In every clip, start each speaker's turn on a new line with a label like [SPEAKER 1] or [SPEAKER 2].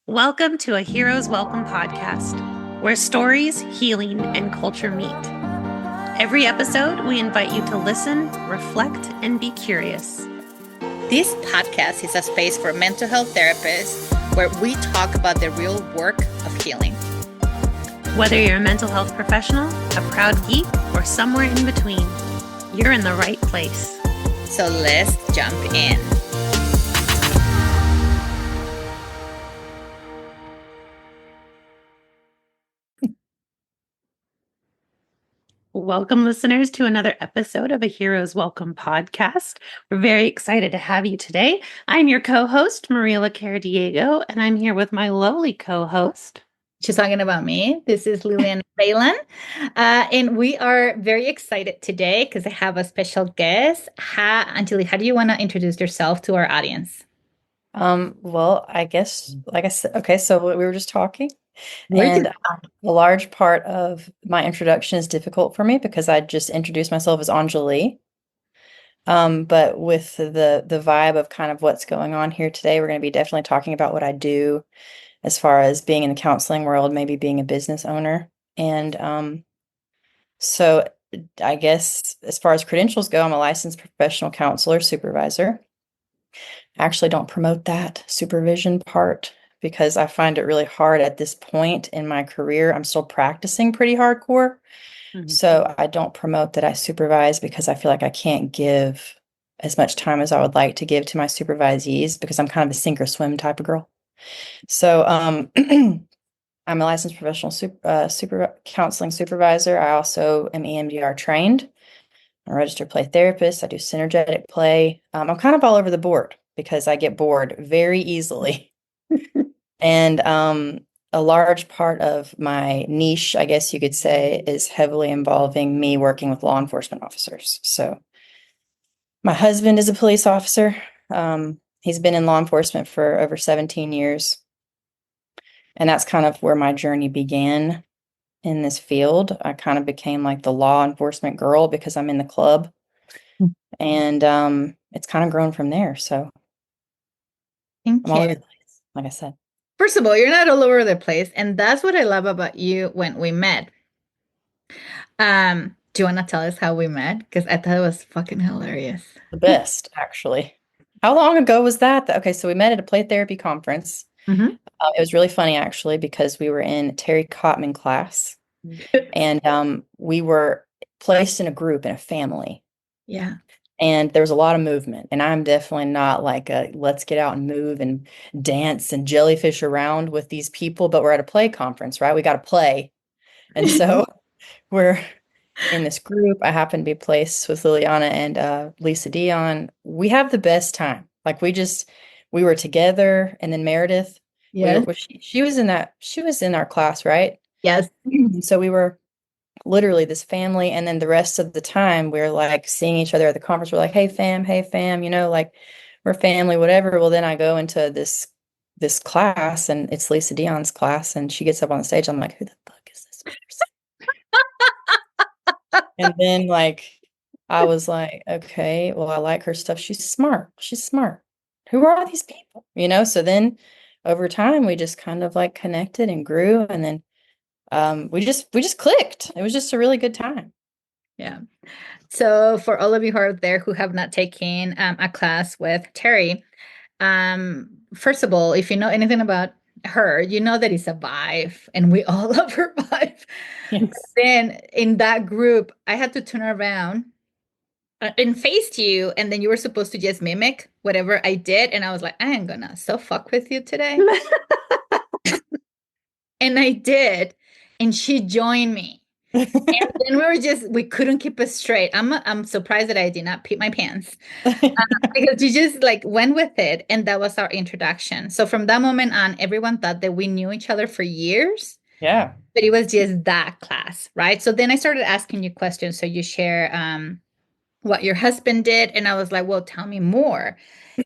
[SPEAKER 1] Welcome to a Hero's Welcome podcast, where stories, healing, and culture meet. Every episode, we invite you to listen, reflect, and be curious.
[SPEAKER 2] This podcast is a space for mental health therapists where we talk about the real work of healing.
[SPEAKER 1] Whether you're a mental health professional, a proud geek, or somewhere in between, you're in the right place.
[SPEAKER 2] So let's jump in.
[SPEAKER 1] Welcome, listeners, to another episode of a Hero's Welcome podcast. We're very excited to have you today. I'm your co-host, Mariela Caradiego, and I'm here with my lovely co-host.
[SPEAKER 2] She's talking about me. This is Liliana Baylon. And we are very excited today because I have a special guest. Anjuli, how do you want to introduce yourself to our audience?
[SPEAKER 3] Well, I guess, like I said, okay, so we were just talking, and a large part of my introduction is difficult for me because I just introduced myself as Anjuli. But with the vibe of kind of what's going on here today, we're going to be definitely talking about what I do as far as being in the counseling world, maybe being a business owner. And so I guess as far as credentials go, I'm a licensed professional counselor supervisor. I actually don't promote that supervision part because I find it really hard at this point in my career. I'm still practicing pretty hardcore.
[SPEAKER 1] Mhm.
[SPEAKER 3] So I don't promote that I supervise because I feel like I can't give as much time as I would like to give to my supervisees because I'm kind of a sink or swim type of girl. So I'm a licensed professional counseling supervisor. I also am EMDR trained. I'm a registered play therapist. I do synergetic play. I'm kind of all over the board because I get bored very easily. And a large part of my niche, I guess you could say, is heavily involving me working with law enforcement officers. So my husband is a police officer. He's been in law enforcement for over 17 years. And that's kind of where my journey began in this field. I kind of became like the law enforcement girl because I'm in the club. And it's kind of grown from there. So
[SPEAKER 2] Thank
[SPEAKER 3] I'm all over
[SPEAKER 2] you.
[SPEAKER 3] the place, like I said.
[SPEAKER 2] First of all, you're not all over the place. And that's what I love about you when we met. Do you want to tell us how we met? Because I thought it was fucking hilarious.
[SPEAKER 3] The best, actually. How long ago was that? Okay, so we met at a play therapy conference.
[SPEAKER 2] Mhm.
[SPEAKER 3] It was really funny, actually, because we were in Terry Cotman class, and we were placed in a group, in a family,
[SPEAKER 2] Yeah.
[SPEAKER 3] and there was a lot of movement. And I'm definitely not like a let's get out and move and dance and jellyfish around with these people, but we're at a play conference, right? We got to play. And so we're in this group. I happen to be placed with Liliana and Lisa Dion. We have the best time. Like we were together, and then Meredith,
[SPEAKER 2] Yes.
[SPEAKER 3] she was in our class, right?
[SPEAKER 2] Yes.
[SPEAKER 3] And so we were literally this family, and then the rest of the time we're like seeing each other at the conference. We're like, hey fam, like we're family, whatever. Well, then I go into this class, and it's Lisa Dion's class, and she gets up on the stage. I'm like, who the fuck is this person? And then like I was like, okay, well, I like her stuff. She's smart. She's smart. Who are these people? So then over time we just kind of like connected and grew, and then we just clicked. It was just a really good time.
[SPEAKER 2] Yeah. So for all of you who are there who have not taken a class with Terry, first of all, if you know anything about her, you know that it's a vibe, and we all love her vibe.
[SPEAKER 3] Yes.
[SPEAKER 2] Then in that group, I had to turn around and face you, and then you were supposed to just mimic whatever I did, and I was like, I ain't gonna so fuck with you today. And I did, and she joined me. And then we couldn't keep it straight. I'm surprised that I did not pee my pants because you just like went with it, and that was our introduction. So from that moment on, everyone thought that we knew each other for years.
[SPEAKER 3] Yeah.
[SPEAKER 2] But it was just that class, right? So then I started asking you questions. So you share what your husband did, and I was like, well, tell me more.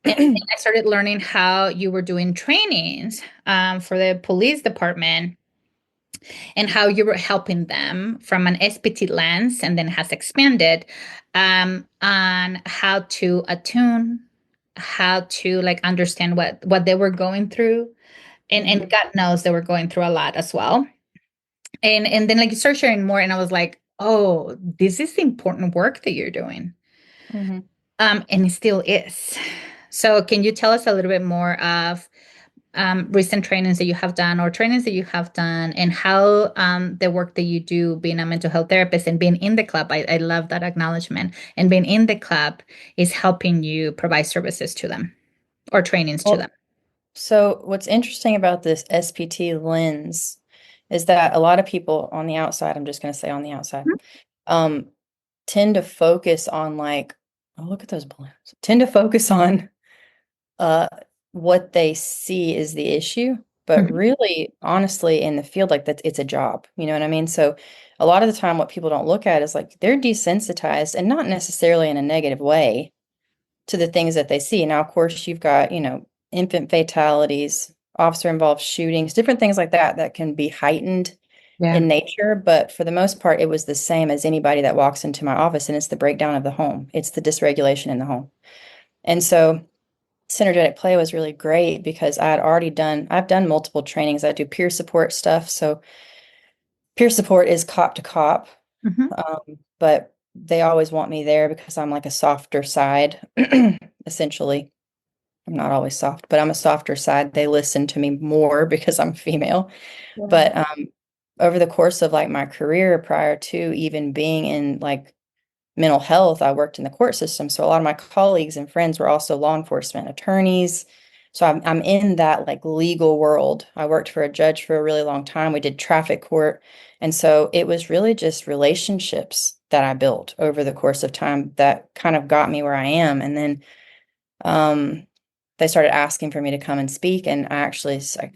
[SPEAKER 2] And I started learning how you were doing trainings for the police department, and how you were helping them from an SPT lens, and then has expanded on how to attune, how to like understand what they were going through, and God knows they were going through a lot as well. And then like you start sharing more, and I was like, oh, this is the important work that you're doing.
[SPEAKER 3] Mm-hmm.
[SPEAKER 2] And it still is. So can you tell us a little bit more of recent trainings that you have done or trainings that you have done, and how the work that you do being a mental health therapist and being in the club, I love that acknowledgement, and being in the club is helping you provide services to them or trainings to them.
[SPEAKER 3] Well, so what's interesting about this SPT lens is that a lot of people on the outside, I'm just going to say on the outside, um, tend to focus on like, oh, look at those balloons, tend to focus on uh, what they see is the issue. But
[SPEAKER 2] Mhm.
[SPEAKER 3] really, honestly, in the field, like that, it's a job. You know what I mean? So a lot of the time, what people don't look at is like they're desensitized and not necessarily in a negative way to the things that they see. Now, of course, you've got, infant fatalities, officer involved shootings, different things like that that can be heightened
[SPEAKER 2] Yeah.
[SPEAKER 3] in nature. But for the most part, it was the same as anybody that walks into my office, and it's the breakdown of the home. It's the dysregulation in the home. And so synergetic play was really great because I've done multiple trainings. I do peer support stuff. So peer support is cop to cop.
[SPEAKER 2] Mhm.
[SPEAKER 3] But they always want me there because I'm like a softer side, essentially. I'm not always soft, but I'm a softer side. They listen to me more because I'm female.
[SPEAKER 2] Yeah.
[SPEAKER 3] But over the course of like my career prior to even being in like mental health, I worked in the court system. So a lot of my colleagues and friends were also law enforcement attorneys. So I'm in that like legal world. I worked for a judge for a really long time. We did traffic court. And so it was really just relationships that I built over the course of time that kind of got me where I am. And then they started asking for me to come and speak. And I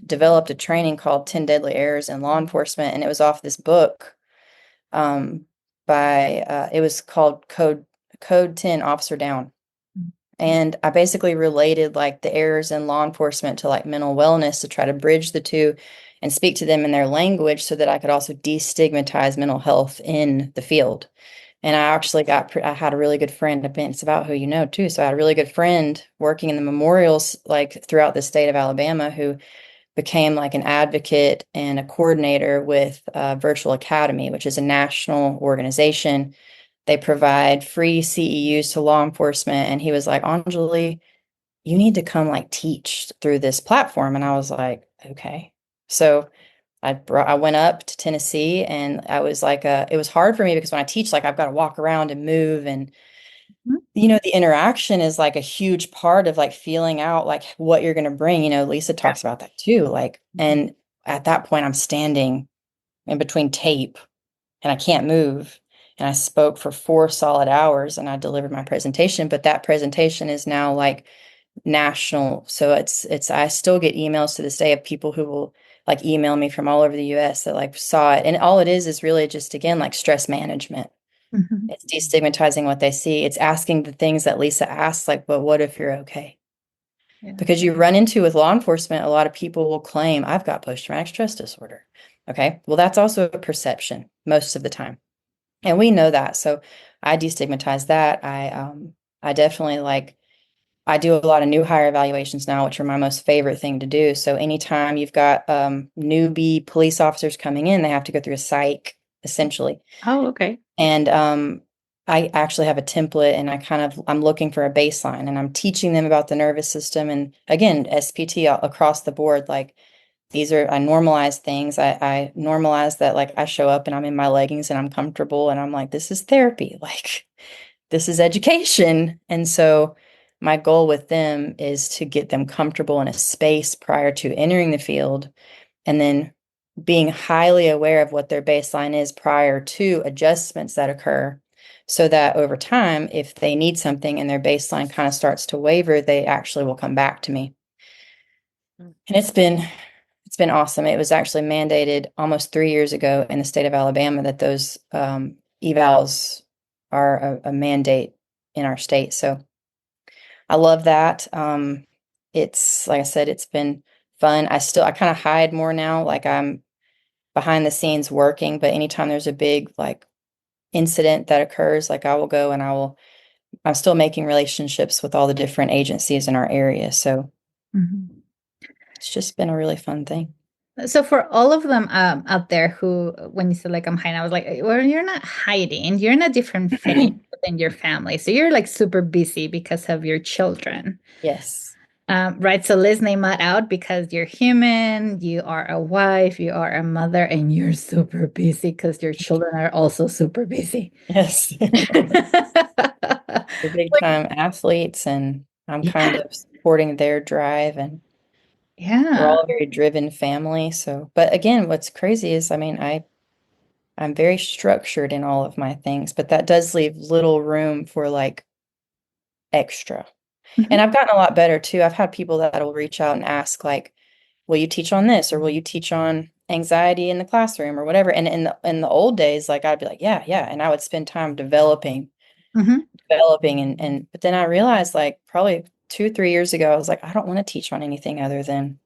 [SPEAKER 3] developed a training called 10 Deadly Errors in Law Enforcement. And it was off this book um, it was called Code 10 Officer Down. And I basically related like the errors in law enforcement to like mental wellness to try to bridge the two and speak to them in their language so that I could also destigmatize mental health in the field. And I had a really good friend. It's about who you know too. So I had a really good friend working in the memorials like throughout the state of Alabama who became like an advocate and a coordinator with Virtual Academy, which is a national organization. They provide free CEUs to law enforcement. And he was like, Anjuli, you need to come like teach through this platform. And I was like, okay. So I went up to Tennessee and I was like, it was hard for me because when I teach, like I've got to walk around and move and
[SPEAKER 2] Mhm.
[SPEAKER 3] the interaction is like a huge part of like feeling out like what you're going to bring. Lisa
[SPEAKER 2] Yeah.
[SPEAKER 3] talks about that too. Like, and at that point, I'm standing in between tape and I can't move. And I spoke for 4 solid hours and I delivered my presentation. But that presentation is now like national. So I still get emails to this day of people who will like email me from all over the US that like saw it. And all it is really just, again, like stress management.
[SPEAKER 2] Mhm.
[SPEAKER 3] It's destigmatizing what they see. It's asking the things that Lisa asked, like, but what if you're okay?
[SPEAKER 2] Yeah.
[SPEAKER 3] Because you run into with law enforcement, a lot of people will claim, I've got post-traumatic stress disorder. Okay. Well, that's also a perception most of the time. And we know that. So I destigmatize that. I definitely like I do a lot of new hire evaluations now, which are my most favorite thing to do. So anytime you've got newbie police officers coming in, they have to go through a psych essentially.
[SPEAKER 1] Oh, okay.
[SPEAKER 3] And I actually have a template and I'm looking for a baseline and I'm teaching them about the nervous system. And again, SPT across the board, like I normalize things. I normalize that like I show up and I'm in my leggings and I'm comfortable and I'm like, this is therapy. Like this is education. And so my goal with them is to get them comfortable in a space prior to entering the field and then being highly aware of what their baseline is prior to adjustments that occur so that over time, if they need something and their baseline kind of starts to waver, they actually will come back to me.
[SPEAKER 1] Mm.
[SPEAKER 3] And it's been awesome. It was actually mandated almost 3 years ago in the state of Alabama that those evals are a mandate in our state. So I love that. It's like I said, it's been fun. I kind of hide more now. Like I'm behind the scenes working, but anytime there's a big like incident that occurs, like I will go and I'm still making relationships with all the different agencies in our area. So
[SPEAKER 2] Mhm.
[SPEAKER 3] it's just been a really fun thing.
[SPEAKER 2] So for all of them out there who, when you said like I'm hiding, I was like, well, you're not hiding. You're in a different phase within your family. So you're like super busy because of your children.
[SPEAKER 3] Yes.
[SPEAKER 2] Right. So let's name that out because you're human, you are a wife, you are a mother, and you're super busy because your children are also super busy.
[SPEAKER 3] Yes. They're big time athletes, and I'm kind
[SPEAKER 2] Yeah.
[SPEAKER 3] of supporting their drive, and we're
[SPEAKER 2] Yeah.
[SPEAKER 3] all a very driven family. So, but again, what's crazy is, I mean, I'm very structured in all of my things, but that does leave little room for like extra.
[SPEAKER 2] Mhm.
[SPEAKER 3] And I've gotten a lot better too. I've had people that will reach out and ask like, will you teach on this or will you teach on anxiety in the classroom or whatever? And in the old days, like I'd be like, yeah, yeah. And I would spend time
[SPEAKER 2] Mhm.
[SPEAKER 3] developing and but then I realized like probably 2, 3 years ago, I was like, I don't want to teach on anything other than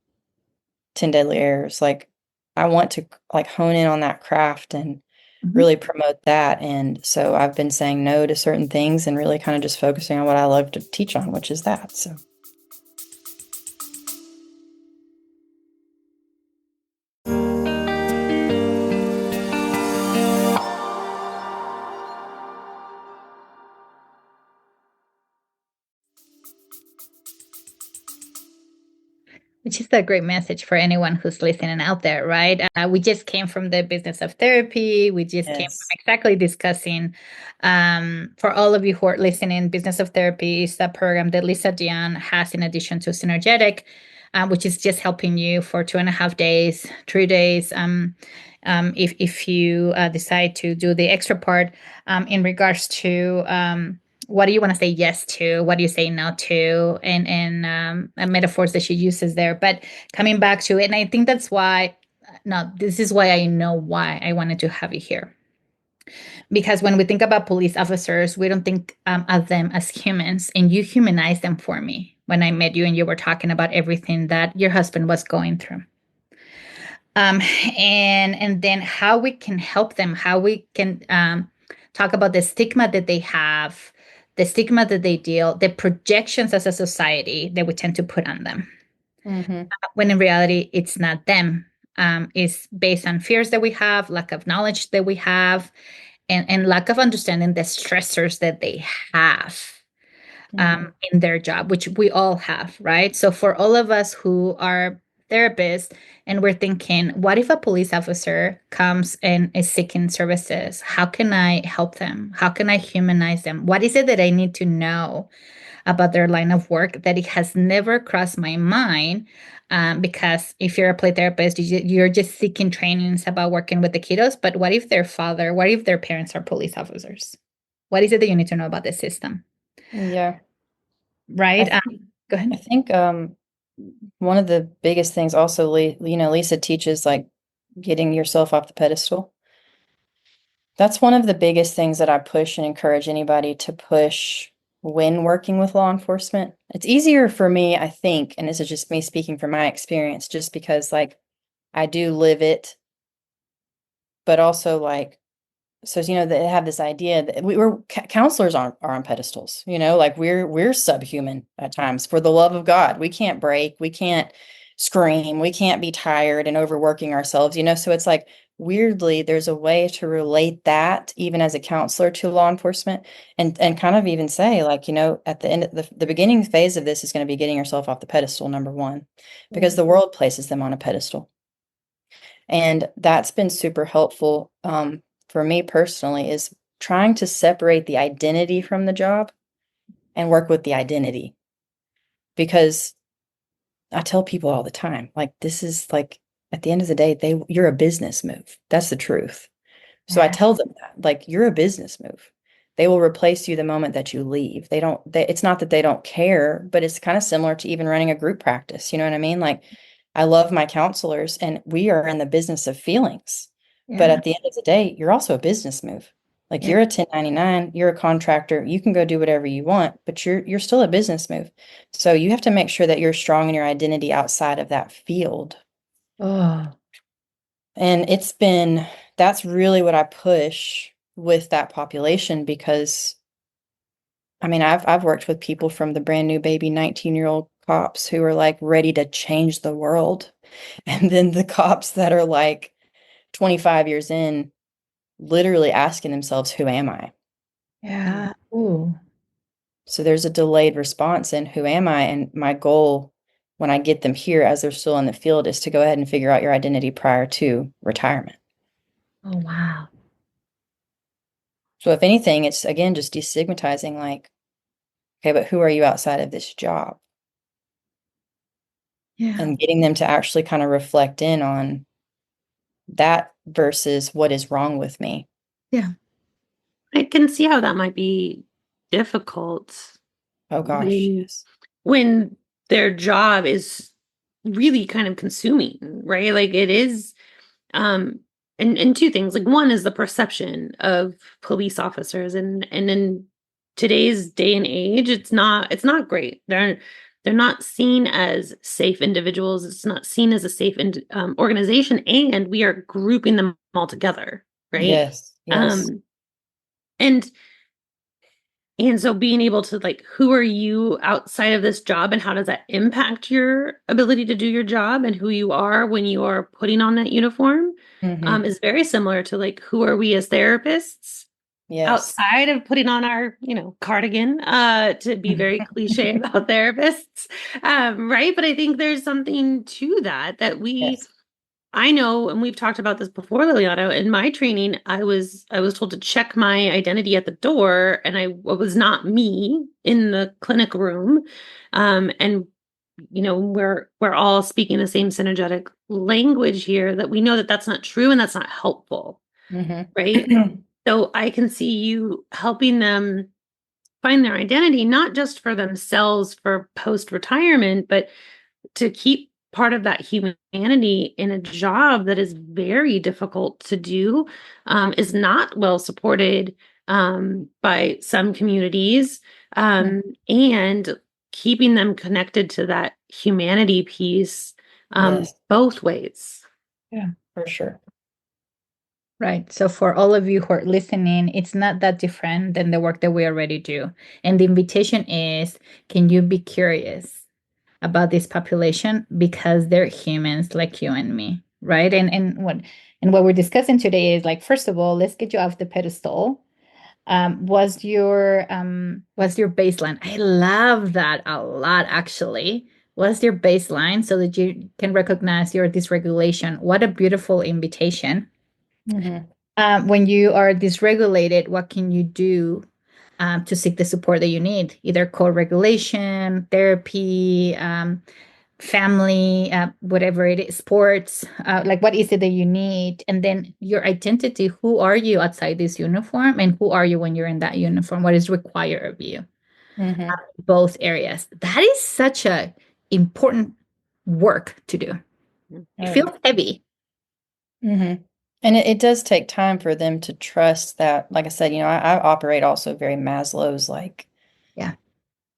[SPEAKER 3] 10 deadly errors. Like I want to like hone in on that craft and
[SPEAKER 2] Mhm.
[SPEAKER 3] really promote that. And so I've been saying no to certain things and really kind of just focusing on what I love to teach on, which is that. So
[SPEAKER 2] Which is a great message for anyone who's listening out there, right? We just came from the business of therapy. We just came from
[SPEAKER 3] yes.
[SPEAKER 2] exactly discussing, for all of you who are listening, business of therapy is a program that Lisa Dion has in addition to Synergetic, which is just helping you for 2.5 days, 3 days. If you decide to do the extra part in regards to what do you want to say yes to, what do you say no to, and metaphors that she uses there. But coming back to it, and I think that's why, no, this is why I know why I wanted to have you here. Because when we think about police officers, we don't think of them as humans, and you humanize them for me when I met you and you were talking about everything that your husband was going through. um, and then how we can help them, how we can talk about the stigma that they have, the stigma that they deal, the projections as a society that we tend to put on them,
[SPEAKER 3] Mm-hmm.
[SPEAKER 2] when in reality it's not them. It's based on fears that we have, lack of knowledge that we have, and lack of understanding the stressors that they have
[SPEAKER 3] Mm-hmm.
[SPEAKER 2] in their job, which we all have, right? So for all of us who are therapists and we're thinking, what if a police officer comes and is seeking services? How can I help them? How can I humanize them? What is it that I need to know about their line of work that it has never crossed my mind? Because if you're a play therapist, you're just seeking trainings about working with the kiddos. But what if their father, what if their parents are police officers? What is it that you need to know about the system?
[SPEAKER 3] Yeah. I
[SPEAKER 2] Right?
[SPEAKER 3] think
[SPEAKER 2] Go
[SPEAKER 3] I
[SPEAKER 2] ahead.
[SPEAKER 3] think one of the biggest things also, Lisa teaches like getting yourself off the pedestal. That's one of the biggest things that I push and encourage anybody to push when working with law enforcement. It's easier for me, I think, and this is just me speaking from my experience, just because like I do live it, but also like so they have this idea that we're counselors are on pedestals, like we're subhuman at times. For the love of God, we can't break, we can't scream, we can't be tired and overworking ourselves, so it's like weirdly there's a way to relate that even as a counselor to law enforcement, and kind of even say like, at the end of the beginning phase of this is going to be getting yourself off the pedestal, number one, because the world places them on a pedestal. And that's been super helpful, for me personally, is trying to separate the identity from the job and work with the identity. Because I tell people all the time, like, this is like, at the end of the day, you're a business move. That's the truth. So I
[SPEAKER 2] Yeah.
[SPEAKER 3] tell them that, like, you're a business move. They will replace you the moment that you leave. It's not that they don't care, but it's kind of similar to even running a group practice. You know what I mean? Like, I love my counselors and we are in the business of feelings. But
[SPEAKER 2] Yeah.
[SPEAKER 3] at the end of the day, you're also a business move. Like
[SPEAKER 2] Yeah.
[SPEAKER 3] you're a 1099, you're a contractor, you can go do whatever you want, but you're still a business move. So you have to make sure that you're strong in your identity outside of that field.
[SPEAKER 2] Oh.
[SPEAKER 3] And that's really what I push with that population because I mean, I've worked with people from the brand new baby 19-year-old cops who are like ready to change the world. And then the cops that are like 25 years in, literally asking themselves, who am I?
[SPEAKER 2] Yeah. Ooh.
[SPEAKER 3] So there's a delayed response in who am I? And my goal when I get them here as they're still in the field is to go ahead and figure out your identity prior to retirement.
[SPEAKER 2] Oh, wow.
[SPEAKER 3] So if anything, it's again just destigmatizing like, okay, but who are you outside of this job?
[SPEAKER 2] Yeah.
[SPEAKER 3] And getting them to actually kind of reflect in on that versus what is wrong with me.
[SPEAKER 2] Yeah.
[SPEAKER 1] I can see how that might be difficult
[SPEAKER 3] Oh gosh,
[SPEAKER 1] when
[SPEAKER 3] yes.
[SPEAKER 1] when their job is really kind of consuming, right? Like it is and two things. Like one is the perception of police officers and in today's day and age, it's not great. They're not seen as safe individuals. It's not seen as a safe organization, and we are grouping them all together, right?
[SPEAKER 3] Yes, yes.
[SPEAKER 1] Um, and and so being able to like, who are you outside of this job and how does that impact your ability to do your job and who you are when you are putting on that uniform
[SPEAKER 3] Mm-hmm.
[SPEAKER 1] is very similar to like, who are we as therapists
[SPEAKER 3] Yes.
[SPEAKER 1] outside of putting on our, cardigan, to be very cliche about therapists. Right. But I think there's something to that
[SPEAKER 3] Yes.
[SPEAKER 1] I know, and we've talked about this before, Liliana. In my training, I was told to check my identity at the door, and I was not me in the clinic room. And we're all speaking the same synergetic language here. That we know that that's not true, and that's not helpful, right?
[SPEAKER 3] Mm-hmm.
[SPEAKER 1] So I can see you helping them find their identity, not just for themselves for post retirement, but to keep part of that humanity in a job that is very difficult to do, is not well supported by some communities, and keeping them connected to that humanity piece,
[SPEAKER 3] Yes,
[SPEAKER 1] both ways.
[SPEAKER 2] Yeah.
[SPEAKER 3] for sure.
[SPEAKER 2] Right. So for all of you who are listening, it's not that different than the work that we already do. And the invitation is, can you be curious about this population because they're humans like you and me, right? And what we're discussing today is like, first of all, let's get you off the pedestal. Was your baseline? I love that a lot, actually. What's your baseline so that you can recognize your dysregulation? What a beautiful invitation.
[SPEAKER 3] Mm-hmm.
[SPEAKER 2] When you are dysregulated, what can you do to seek the support that you need? Either co-regulation, therapy, family, whatever it is, sports. Like, what is it that you need? And then your identity. Who are you outside this uniform, and who are you when you're in that uniform? What is required of you?
[SPEAKER 3] Mm-hmm.
[SPEAKER 2] Both areas. That is such a important work to do. It
[SPEAKER 3] Oh yeah.
[SPEAKER 2] feels heavy.
[SPEAKER 3] Mm-hmm. And it does take time for them to trust that, like I said, I operate also very Maslow's like
[SPEAKER 2] Yeah.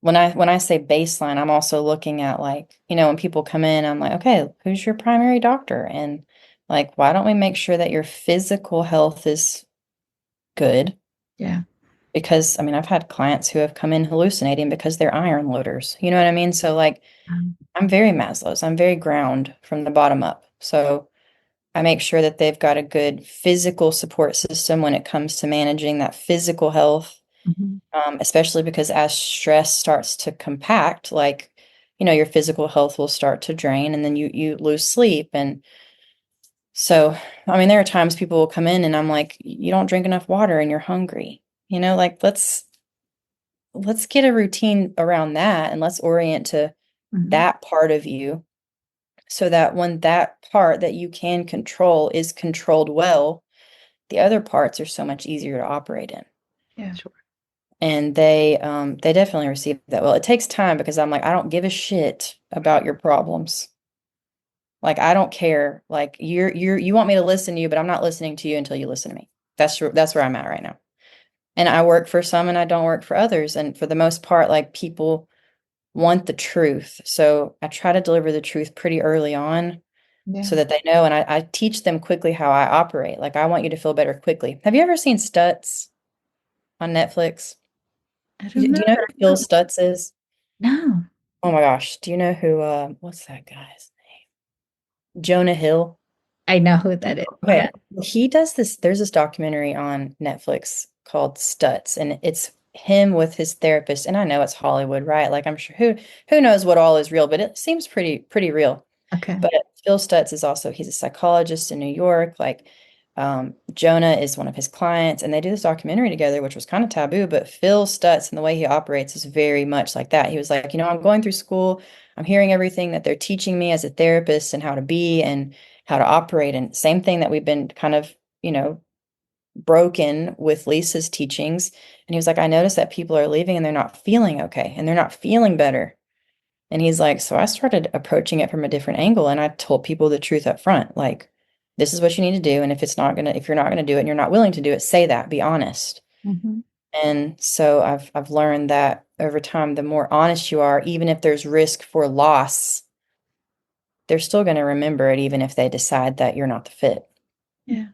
[SPEAKER 3] when I say baseline, I'm also looking at like, when people come in, I'm like, okay, who's your primary doctor? And like, why don't we make sure that your physical health is good?
[SPEAKER 2] Yeah.
[SPEAKER 3] Because I mean, I've had clients who have come in hallucinating because they're iron loaders. You know what I mean? So like, I'm very Maslow's. I'm very ground from the bottom up. So I make sure that they've got a good physical support system when it comes to managing that physical health,
[SPEAKER 2] Mhm.
[SPEAKER 3] especially because as stress starts to compact, like, your physical health will start to drain and then you lose sleep. And so, I mean, there are times people will come in and I'm like, you don't drink enough water and you're hungry. Like let's get a routine around that and let's orient to
[SPEAKER 2] Mhm.
[SPEAKER 3] that part of you so that when that part that you can control is controlled well, the other parts are so much easier to operate in.
[SPEAKER 2] Yeah.
[SPEAKER 1] Sure.
[SPEAKER 3] And they definitely receive that well. It takes time because I'm like, I don't give a shit about your problems. Like I don't care. Like you want me to listen to you, but I'm not listening to you until you listen to me. That's where I'm at right now. And I work for some and I don't work for others. And for the most part, like people want the truth. So I try to deliver the truth pretty early on
[SPEAKER 2] Yeah.
[SPEAKER 3] so that they know. And I teach them quickly how I operate. Like I want you to feel better quickly. Have you ever seen Stutz on Netflix?
[SPEAKER 2] I
[SPEAKER 3] Do
[SPEAKER 2] don't know
[SPEAKER 3] you know
[SPEAKER 2] that
[SPEAKER 3] who
[SPEAKER 2] I
[SPEAKER 3] Phil
[SPEAKER 2] have.
[SPEAKER 3] Stutz is?
[SPEAKER 2] No.
[SPEAKER 3] Oh my gosh. Do you know who what's that guy's name? Jonah Hill.
[SPEAKER 2] I know who that is.
[SPEAKER 3] Okay.
[SPEAKER 2] Yeah.
[SPEAKER 3] Well, he does this, there's this documentary on Netflix called Stutz, and it's him with his therapist. And I know it's Hollywood, right? Like I'm sure who knows what all is real, but it seems pretty real.
[SPEAKER 2] Okay.
[SPEAKER 3] But Phil Stutz is also, he's a psychologist in New York. Like Jonah is one of his clients, and they do this documentary together, which was kind of taboo. But Phil Stutz and the way he operates is very much like that. He was like, I'm going through school, I'm hearing everything that they're teaching me as a therapist and how to be and how to operate. And same thing that we've been kind of, broken with Lisa's teachings. And he was like, I noticed that people are leaving and they're not feeling okay and they're not feeling better. And he's like, so I started approaching it from a different angle, and I told people the truth up front. Like, this is what you need to do. And if you're not gonna do it and you're not willing to do it, say that, be honest.
[SPEAKER 2] Mhm.
[SPEAKER 3] And so I've learned that over time, the more honest you are, even if there's risk for loss, they're still going to remember it, even if they decide that you're not the fit.
[SPEAKER 2] Yeah.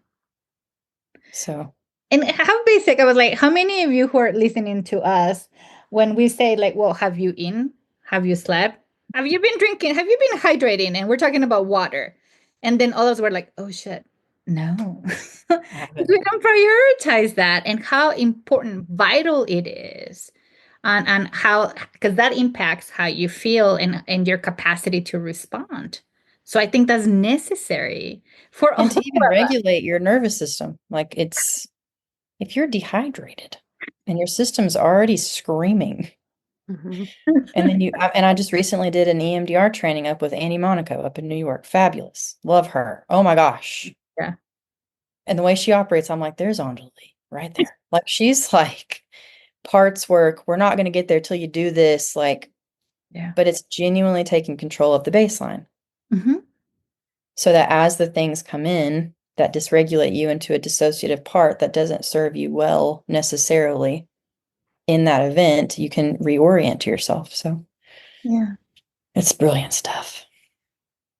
[SPEAKER 3] So,
[SPEAKER 2] And how basic, I was like, how many of you who are listening to us, when we say like, well, have you eaten? Have you slept? Have you been drinking? Have you been hydrating? And we're talking about water. And then all of us were like, oh shit, no.
[SPEAKER 3] I
[SPEAKER 2] We
[SPEAKER 3] haven't.
[SPEAKER 2] don't prioritize that and how important, vital it is. And how, because that impacts how you feel and your capacity to respond. So I think that's necessary for all
[SPEAKER 3] And to
[SPEAKER 2] of
[SPEAKER 3] even
[SPEAKER 2] us.
[SPEAKER 3] regulate your nervous system, like if you're dehydrated and your system's already screaming,
[SPEAKER 1] Mhm.
[SPEAKER 3] and then I just recently did an EMDR training up with Annie Monaco up in New York. Fabulous. Love her. Oh my gosh.
[SPEAKER 2] Yeah.
[SPEAKER 3] And the way she operates, I'm like, there's Anjuli right there. Like she's like parts work. We're not going to get there till you do this. Like,
[SPEAKER 2] Yeah.
[SPEAKER 3] but it's genuinely taking control of the baseline.
[SPEAKER 2] Hmm.
[SPEAKER 3] So that as the things come in that dysregulate you into a dissociative part that doesn't serve you well necessarily in that event, you can reorient to yourself. So
[SPEAKER 2] Yeah.
[SPEAKER 3] it's brilliant stuff.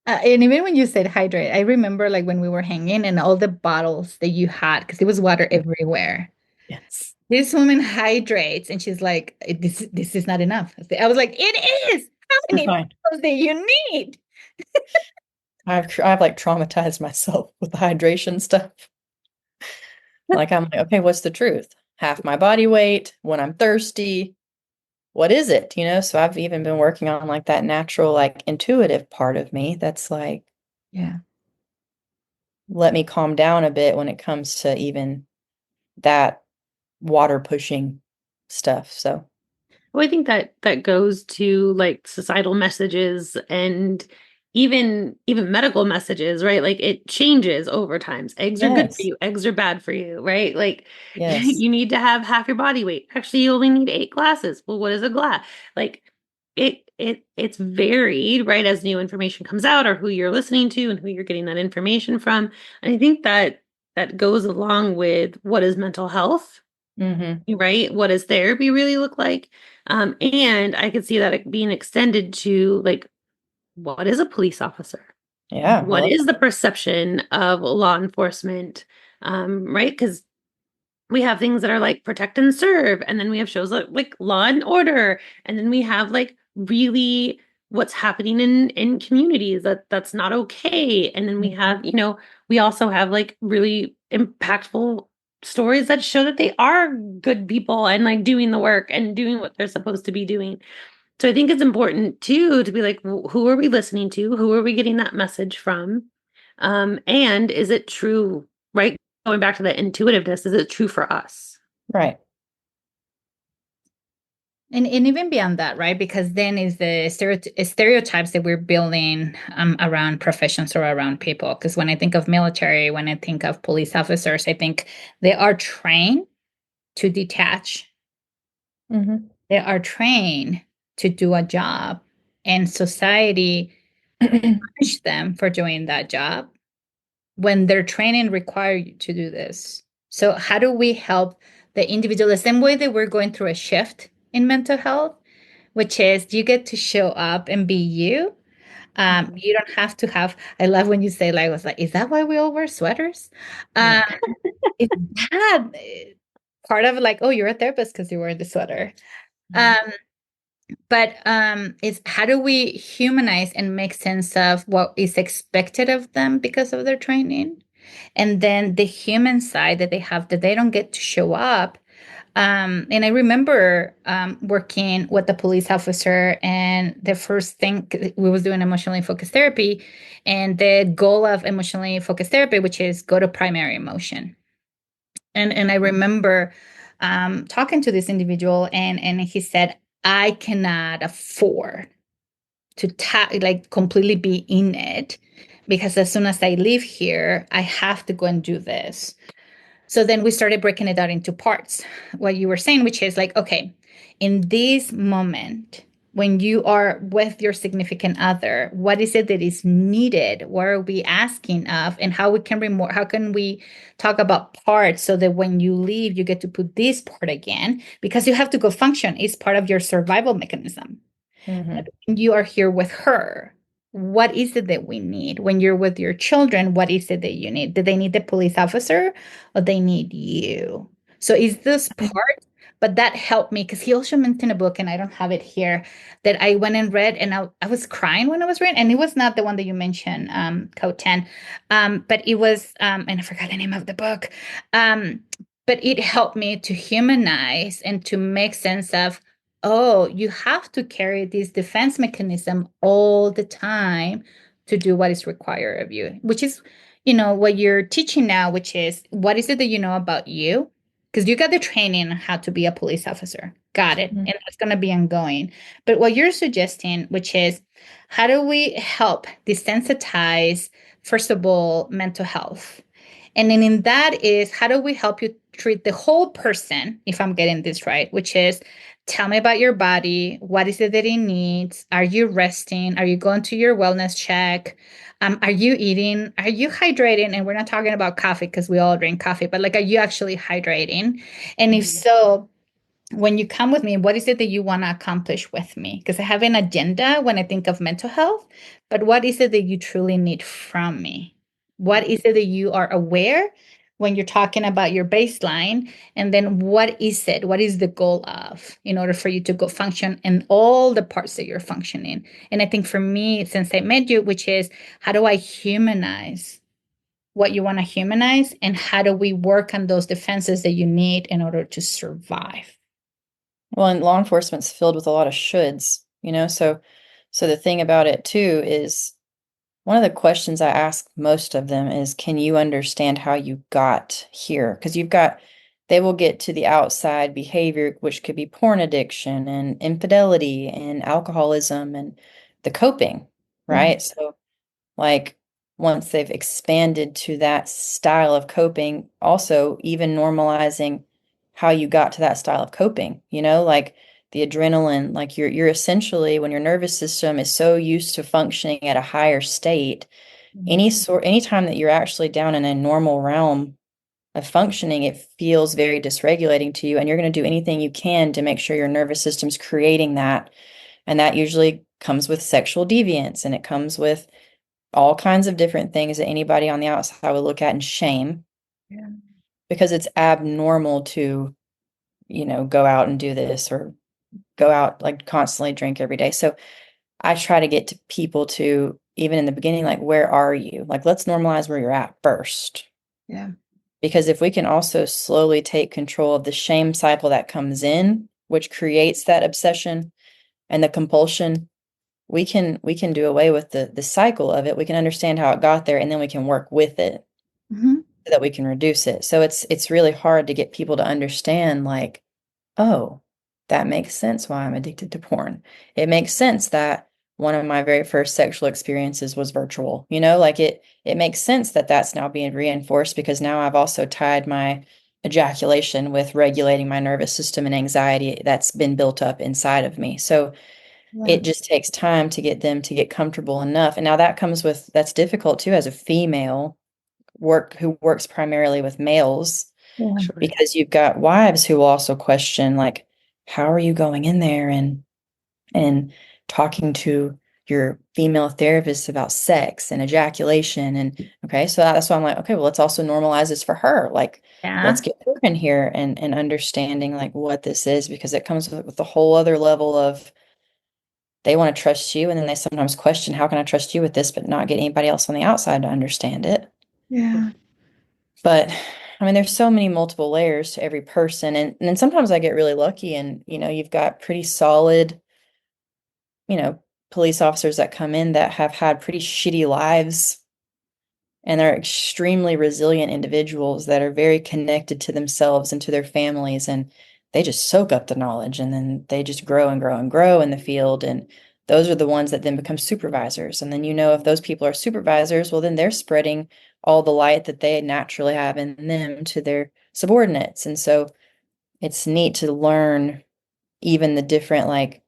[SPEAKER 2] And even when you said hydrate, I remember like when we were hanging and all the bottles that you had, because there was water everywhere.
[SPEAKER 3] Yes.
[SPEAKER 2] This woman hydrates and she's like, this is not enough. I was like, it is. How many
[SPEAKER 3] Fine.
[SPEAKER 2] bottles do you need?
[SPEAKER 3] I've like traumatized myself with the hydration stuff. Like I'm like, okay, what's the truth? Half my body weight when I'm thirsty. What is it? So I've even been working on like that natural, like intuitive part of me that's like,
[SPEAKER 2] Yeah.
[SPEAKER 3] let me calm down a bit when it comes to even that water pushing stuff. So,
[SPEAKER 1] Well, I think that goes to like societal messages and even medical messages, right? Like it changes over times. Eggs are good for
[SPEAKER 3] yes,
[SPEAKER 1] you, eggs are bad for you, right? Like
[SPEAKER 3] yes.
[SPEAKER 1] you need to have half your body weight. Actually, you only need 8 glasses. Well, what is a glass? Like it's varied, right? As new information comes out, or who you're listening to and who you're getting that information from. And I think that goes along with what is mental health,
[SPEAKER 3] Mm-hmm.
[SPEAKER 1] right? What does therapy really look like? And I could see that being extended to like, what is a police officer?
[SPEAKER 3] Yeah,
[SPEAKER 1] What is the perception of law enforcement? Right? Because we have things that are like protect and serve, and then we have shows like Law and Order, and then we have like really what's happening in communities that's not okay, and then we have we also have like really impactful stories that show that they are good people and like doing the work and doing what they're supposed to be doing. So I think it's important too to be like, who are we listening to? Who are we getting that message from? And is it true, right? Going back to the intuitiveness, is it true for us?
[SPEAKER 3] right.
[SPEAKER 2] And even beyond that, right? Because then is the stereotypes that we're building around professions or around people. Because when I think of military, when I think of police officers, I think they are trained to detach.
[SPEAKER 3] Mm-hmm.
[SPEAKER 2] They are trained to do a job, and society punish them for doing that job when their training require you to do this. So how do we help the individual the same way that we're going through a shift in mental health, which is you get to show up and be you. You don't have to have. I love when you say like, I was like, is that why we all wear sweaters? Um,
[SPEAKER 3] Yeah.
[SPEAKER 2] is that part of like, oh, you're a therapist because you're wearing the sweater? Um, But it's how do we humanize and make sense of what is expected of them because of their training? And then the human side that they have that they don't get to show up. And I remember working with the police officer, and the first thing we was doing emotionally focused therapy, and the goal of emotionally focused therapy, which is go to primary emotion. And I remember talking to this individual, and he said, I cannot afford to like completely be in it, because as soon as I leave here, I have to go and do this. So then we started breaking it out into parts. What you were saying, which is like, okay, in this moment, when you are with your significant other, what is it that is needed? What are we asking of? And how we can how can we talk about parts so that when you leave, you get to put this part again, because you have to go function. It's part of your survival mechanism.
[SPEAKER 3] Mhm.
[SPEAKER 2] You are here with her. What is it that we need? When you're with your children, what is it that you need? Do they need the police officer, or they need you? So is this part? But that helped me, because he also mentioned a book, and I don't have it here, that I went and read, and I was crying when I was reading, and it was not the one that you mentioned, Code 10, but it was, and I forgot the name of the book, um, but it helped me to humanize and to make sense of, oh, you have to carry this defense mechanism all the time to do what is required of you, which is, what you're teaching now, which is what is it that you know about you? Because you got the training on how to be a police officer. Got it.
[SPEAKER 3] Mhm.
[SPEAKER 2] And that's going to be ongoing. But what you're suggesting, which is how do we help desensitize, first of all, mental health? And then in that is how do we help you treat the whole person, if I'm getting this right, which is tell me about your body. What is it that it needs? Are you resting? Are you going to your wellness check? Are you eating? Are you hydrating? And we're not talking about coffee because we all drink coffee, but like, are you actually hydrating? And if
[SPEAKER 3] Mhm.
[SPEAKER 2] so, when you come with me, what is it that you want to accomplish with me? Because I have an agenda when I think of mental health, but what is it that you truly need from me? What is it that you are aware when you're talking about your baseline? And then what is it? What is the goal of in order for you to go function in all the parts that you're functioning? And I think for me, since I met you, which is how do I humanize what you want to humanize, and how do we work on those defenses that you need in order to survive?
[SPEAKER 3] Well, and law enforcement's filled with a lot of shoulds. So the thing about it too is one of the questions I ask most of them is, can you understand how you got here? Because they will get to the outside behavior, which could be porn addiction and infidelity and alcoholism and the coping,
[SPEAKER 2] Mhm.
[SPEAKER 3] right? So like once they've expanded to that style of coping, also even normalizing how you got to that style of coping, like the adrenaline, like you're essentially when your nervous system is so used to functioning at a higher state, anytime that you're actually down in a normal realm of functioning, it feels very dysregulating to you, and you're going to do anything you can to make sure your nervous system's creating that. And that usually comes with sexual deviance, and it comes with all kinds of different things that anybody on the outside would look at and shame,
[SPEAKER 2] Yeah.
[SPEAKER 3] because it's abnormal to, go out and do this or go out like constantly drink every day. So I try to get to people to, even in the beginning, like, where are you? Like, let's normalize where you're at first.
[SPEAKER 2] Yeah.
[SPEAKER 3] Because if we can also slowly take control of the shame cycle that comes in, which creates that obsession and the compulsion, we can do away with the cycle of it. We can understand how it got there, and then we can work with it
[SPEAKER 2] Mhm.
[SPEAKER 3] so that we can reduce it. So it's really hard to get people to understand, like, oh, that makes sense why I'm addicted to porn. It makes sense that one of my very first sexual experiences was virtual. Like it makes sense that that's now being reinforced because now I've also tied my ejaculation with regulating my nervous system and anxiety that's been built up inside of me. So
[SPEAKER 2] Yeah.
[SPEAKER 3] it just takes time to get them to get comfortable enough. And now that's difficult too as a female who works primarily with males,
[SPEAKER 2] Yeah.
[SPEAKER 1] Sure.
[SPEAKER 3] because you've got wives who also question, like, how are you going in there and talking to your female therapist about sex and ejaculation? And okay, so that's why I'm like, okay, well, let's also normalize this for her. Like, let's
[SPEAKER 2] Yeah.
[SPEAKER 3] get her in here and understanding like what this is, because it comes with a whole other level of they want to trust you, and then they sometimes question, how can I trust you with this, but not get anybody else on the outside to understand it?
[SPEAKER 2] Yeah.
[SPEAKER 3] But I mean, there's so many multiple layers to every person. And then sometimes I get really lucky and, you've got pretty solid, you know, police officers that come in that have had pretty shitty lives, and they're extremely resilient individuals that are very connected to themselves and to their families. And they just soak up the knowledge, and then they just grow and grow and grow in the field. And those are the ones that then become supervisors. And then, if those people are supervisors, well, then they're spreading all the light that they naturally have in them to their subordinates. And so it's neat to learn even the different, like,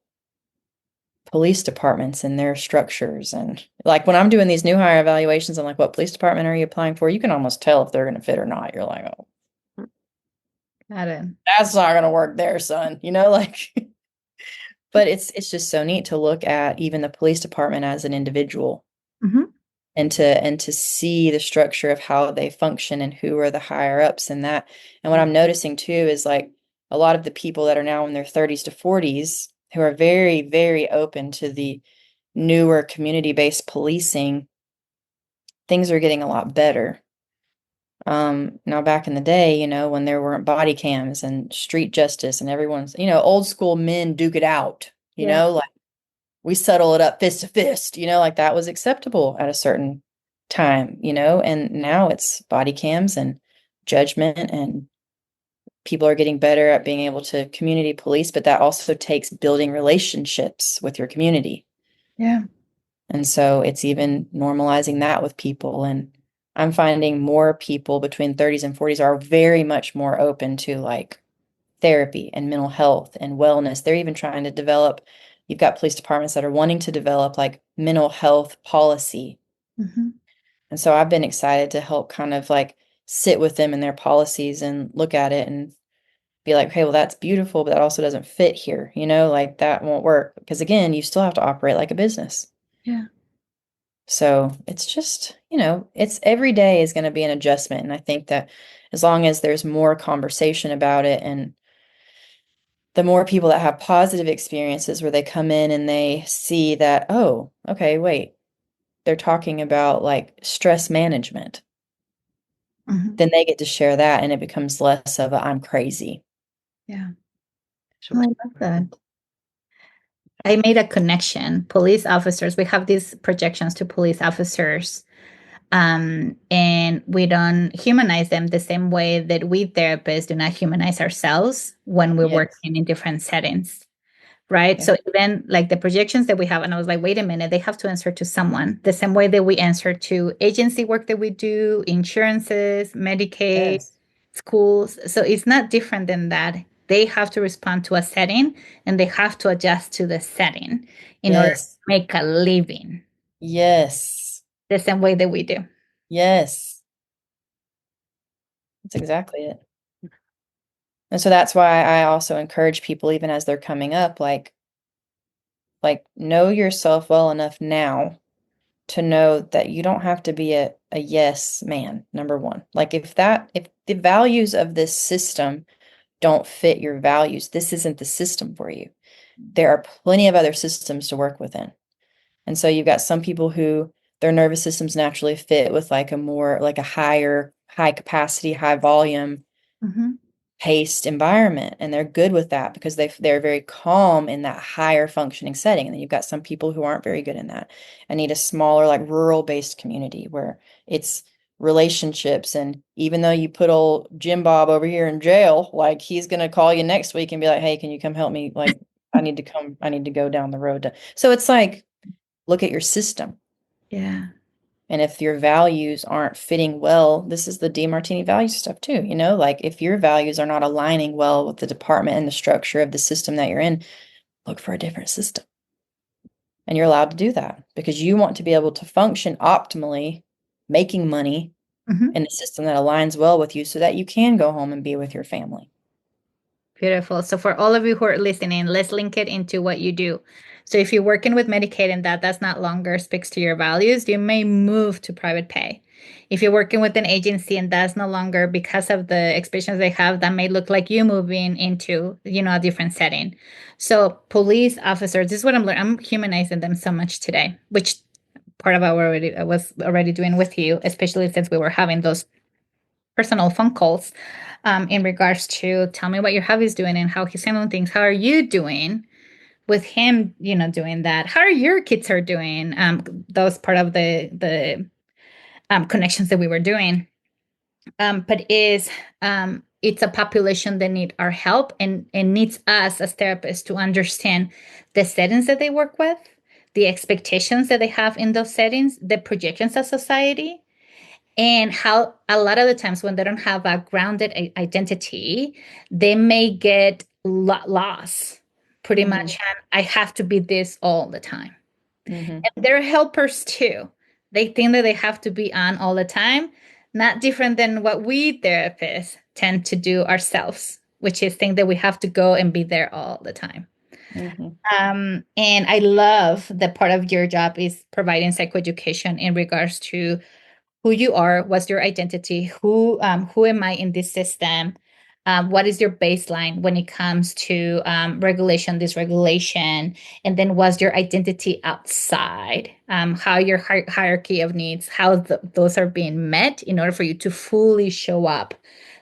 [SPEAKER 3] police departments and their structures. And like when I'm doing these new hire evaluations, I'm like, what police department are you applying for? You can almost tell if they're going to fit or not. You're like, oh,
[SPEAKER 2] Got it.
[SPEAKER 3] that's not going to work there, son. Like, but it's just so neat to look at even the police department as an individual,
[SPEAKER 2] Mm-hmm.
[SPEAKER 3] and to see the structure of how they function and who are the higher ups in that. And what I'm noticing too is like a lot of the people that are now in their 30s to 40s who are very, very open to the newer community-based policing, things are getting a lot better. Now back in the day, when there weren't body cams and street justice and everyone's, old school men duke it out,
[SPEAKER 2] Yeah.
[SPEAKER 3] like we settle it up fist to fist, like that was acceptable at a certain time, and now it's body cams and judgment, and people are getting better at being able to community police, but that also takes building relationships with your community.
[SPEAKER 2] Yeah.
[SPEAKER 3] And so it's even normalizing that with people. And I'm finding more people between 30s and 40s are very much more open to like therapy and mental health and wellness. They're even trying to develop, you've got police departments that are wanting to develop like mental health policy.
[SPEAKER 2] Mm-hmm.
[SPEAKER 3] And so I've been excited to help kind of like sit with them in their policies and look at it and be like, hey, well, that's beautiful, but that also doesn't fit here. Like that won't work. Because again, you still have to operate like a business.
[SPEAKER 2] Yeah.
[SPEAKER 3] So it's just, it's every day is going to be an adjustment. And I think that as long as there's more conversation about it, and the more people that have positive experiences where they come in and they see that, oh, okay, wait, they're talking about like stress management,
[SPEAKER 2] Mm-hmm.
[SPEAKER 3] then they get to share that, and it becomes less of a I'm crazy.
[SPEAKER 2] Yeah. Oh, I love that. I made a connection. Police officers, we have these projections to police officers, and we don't humanize them the same way that we therapists do not humanize ourselves when we're
[SPEAKER 3] Yes.
[SPEAKER 2] working in different settings. Right.
[SPEAKER 3] Yeah.
[SPEAKER 2] So even like the projections that we have, and I was like, wait a minute, they have to answer to someone the same way that we answer to agency work that we do, insurances, Medicaid,
[SPEAKER 3] Yes.
[SPEAKER 2] schools. So it's not different than that. They have to respond to a setting, and they have to adjust to the setting in order to
[SPEAKER 3] Yes.
[SPEAKER 2] make a living
[SPEAKER 3] Yes.
[SPEAKER 2] the same way that we do.
[SPEAKER 3] Yes. That's exactly it. And so that's why I also encourage people, even as they're coming up, like know yourself well enough now to know that you don't have to be a yes man, number one. Like if the values of this system don't fit your values, this isn't the system for you. There are plenty of other systems to work within. And so you've got some people who their nervous systems naturally fit with like a more like a high capacity, high volume
[SPEAKER 2] Mm-hmm.
[SPEAKER 3] paced environment, and they're good with that because they're very calm in that higher functioning setting. And then you've got some people who aren't very good in that and need a smaller, like rural based community where it's relationships. And even though you put old Jim Bob over here in jail, like he's gonna call you next week and be like, hey, can you come help me? Like I need to go down the road so it's like, look at your system.
[SPEAKER 2] Yeah.
[SPEAKER 3] And if your values aren't fitting well, this is the DeMartini value stuff too, like if your values are not aligning well with the department and the structure of the system that you're in, look for a different system. And you're allowed to do that because you want to be able to function optimally, making money
[SPEAKER 2] Mm-hmm.
[SPEAKER 3] in a system that aligns well with you so that you can go home and be with your family.
[SPEAKER 2] Beautiful. So for all of you who are listening, let's link it into what you do. So if you're working with Medicaid and that's not longer speaks to your values, you may move to private pay. If you're working with an agency and that's no longer because of the expectations they have, that may look like you moving into, a different setting. So police officers, this is what I'm learning. I'm humanizing them so much today, which part of I was already doing with you, especially since we were having those personal phone calls in regards to tell me what your hubby's doing and how he's handling things. How are you doing with him, doing that? How are your kids are doing? Those part of the connections that we were doing. But it's a population that need our help and needs us as therapists to understand the settings that they work with, the expectations that they have in those settings, the projections of society, and how a lot of the times when they don't have a grounded identity, they may get lost pretty much. And I have to be this all the time. And they're helpers too. They think that they have to be on all the time, not different than what we therapists tend to do ourselves, which is think that we have to go and be there all the time. And I love that part of your job is providing psychoeducation in regards to who you are, what's your identity, who am I in this system, what is your baseline when it comes to regulation, dysregulation, and then what's your identity outside, how your hierarchy of needs, how those are being met in order for you to fully show up,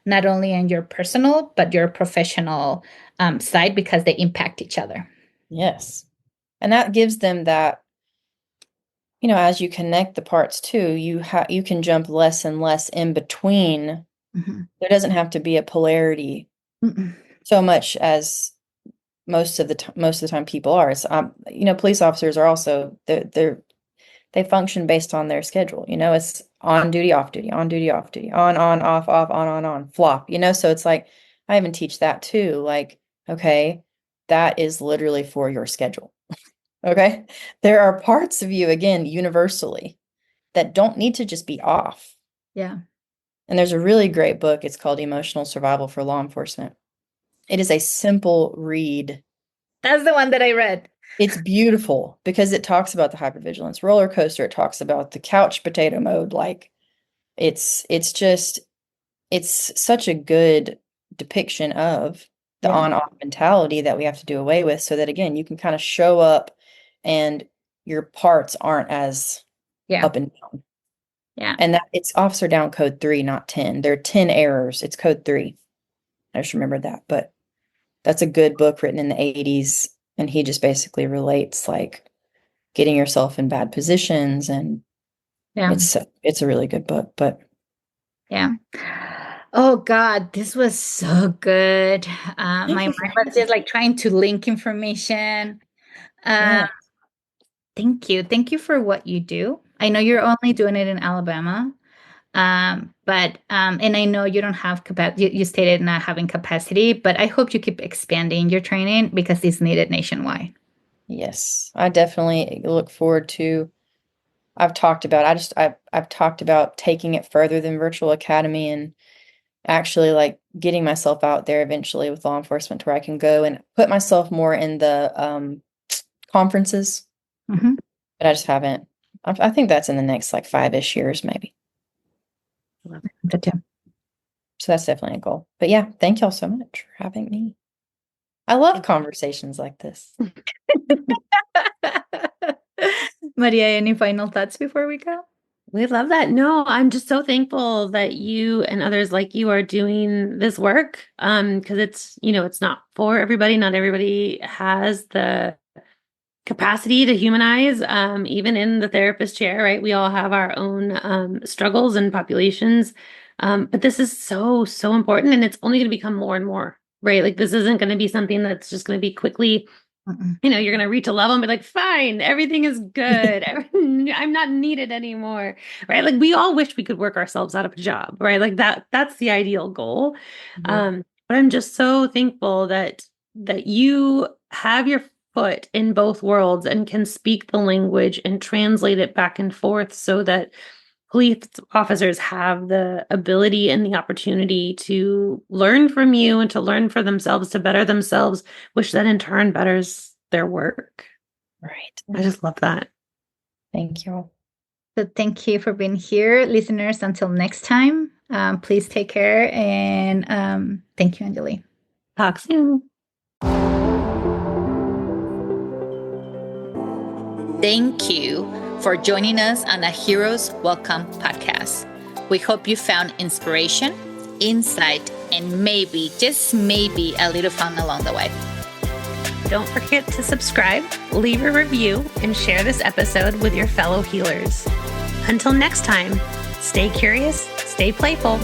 [SPEAKER 2] not only in your personal, but your professional side, because they impact each other.
[SPEAKER 3] Yes. And that gives them that, as you connect the parts too, you can jump less and less in between. There doesn't have to be a polarity so much as most of the time people are. It's, police officers are also they function based on their schedule. It's on duty, off duty, on duty, off duty, on, off, on, flop. So it's like I even teach that too. Like, okay, that is literally for your schedule. Okay, there are parts of you, again, universally, that don't need to just be off.
[SPEAKER 2] Yeah.
[SPEAKER 3] And there's a really great book. It's called Emotional Survival for Law Enforcement. It is a simple read.
[SPEAKER 2] That's the one that I read.
[SPEAKER 3] It's beautiful because it talks about the hypervigilance roller coaster. It talks about the couch potato mode. Like it's such a good depiction of the on-off mentality that we have to do away with, so that, again, you can kind of show up and your parts aren't as up and down.
[SPEAKER 2] Yeah.
[SPEAKER 3] And that it's officer down code 3, not 10. There are 10 errors. It's code 3. I just remembered that. But that's a good book written in the 80s. And he just basically relates like getting yourself in bad positions. And it's a really good book. But
[SPEAKER 2] yeah. Oh God, this was so good. My mind was just like trying to link information. Thank you. Thank you for what you do. I know you're only doing it in Alabama. But and I know you don't have capacity, you stated not having capacity, but I hope you keep expanding your training because it's needed nationwide.
[SPEAKER 3] Yes, I definitely look forward to, I've talked about taking it further than virtual academy and actually like getting myself out there eventually with law enforcement to where I can go and put myself more in the conferences. But I just haven't. I think that's in the next like 5-ish years, maybe.
[SPEAKER 2] Love it. Good too.
[SPEAKER 3] So that's definitely a goal. But yeah, thank y'all so much for having me. I love conversations like this.
[SPEAKER 2] Maria, any final thoughts before we go?
[SPEAKER 1] We love that. No, I'm just so thankful that you and others like you are doing this work. Because it's not for everybody. Not everybody has the capacity to humanize, even in the therapist chair, right? We all have our own struggles and populations. But this is so, so important. And it's only going to become more and more, right? Like this isn't going to be something that's just going to be quickly, you're going to reach a level and be like, fine, everything is good. I'm not needed anymore, right? Like we all wish we could work ourselves out of a job, right? Like that's the ideal goal. But I'm just so thankful that you have your foot in both worlds and can speak the language and translate it back and forth so that police officers have the ability and the opportunity to learn from you and to learn for themselves, to better themselves, which then in turn betters their work.
[SPEAKER 3] Right.
[SPEAKER 1] I just love that.
[SPEAKER 3] Thank you.
[SPEAKER 2] So thank you for being here, listeners. Until next time, please take care. And thank you, Anjuli.
[SPEAKER 1] Talk soon.
[SPEAKER 2] Thank you for joining us on a Heroes Welcome podcast. We hope you found inspiration, insight, and maybe, just maybe, a little fun along the way.
[SPEAKER 1] Don't forget to subscribe, leave a review, and share this episode with your fellow healers. Until next time, stay curious, stay playful.